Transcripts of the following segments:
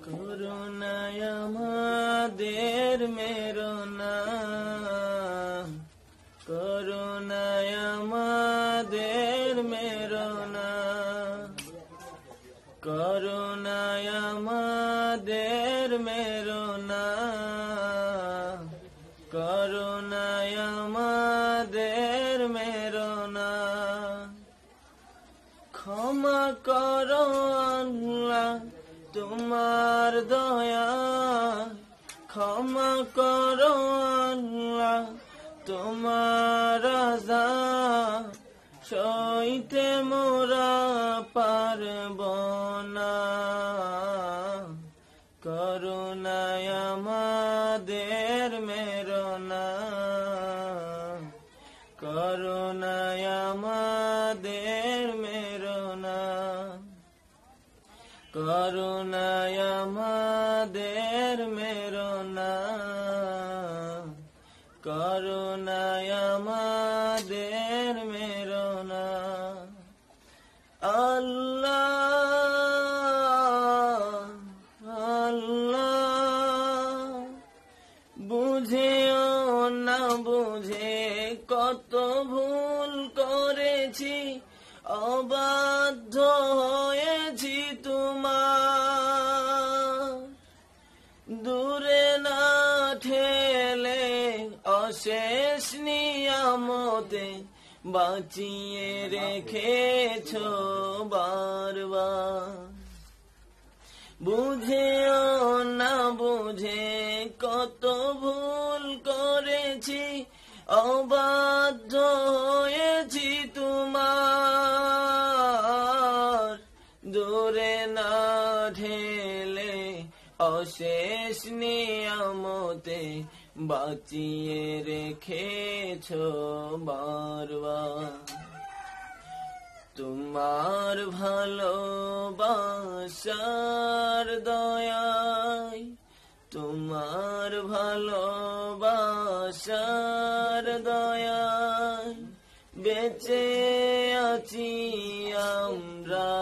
করুণায় আমাদের মেরো না, করুণায় আমাদের মেরো না, করুণায় আমাদের মেরো না, করুণায় আমাদের মেরো না। ক্ষমা করো আল্লাহ তোমার দয়া, ক্ষমা করো আল্লাহ তোমার রাজা, সইতে মোরা পারব না, করুণায় আমাদের মেরো না, করুণায় আমাদের মেরো না, করুণায় আমাদের মেরো না, করুণায় আমাদের মেরো না। আল্লাহ আল্লাহ বুঝেও না বুঝে কত ভুল করেছি, অবাধ্য হয়েছি তোমার, দূরে না ঠেলে অশেষ নিয়ামতে বাঁচিয়ে রেখেছ বারবার, বুঝেও না বুঝে কত ভুল করেছি, অবাধ্য হয়েছি তোমার, দূরে না ঢেলে অশেষ নিয়ামতে বাঁচিয়ে রেখেছ বারবার, তোমার ভালোবাসার দয়ায়, তোমার ভালোবাসার দয়ায় বেঁচে আছি আমরা,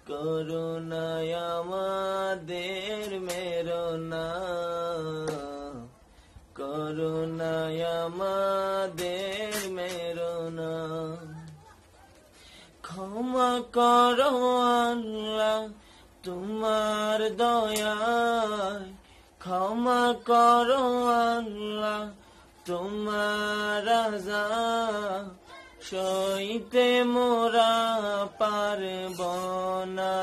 করুণায় আমাদের মেরো না, করুণায় আমাদের মেরো না। ক্ষমা করো আল্লাহ তোমার দয়ায়, ক্ষমা করো আল্লাহ তোমার রাজা, সইতে মোরা পারব না,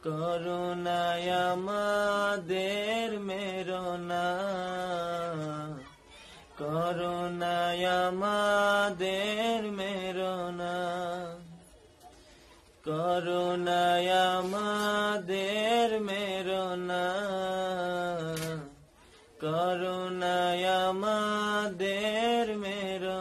করুণায় আমাদের মেরো না, করুণায় আমাদের মেরো না, করুণায় আমাদের মেরো না, করুণায় আমাদের মেরো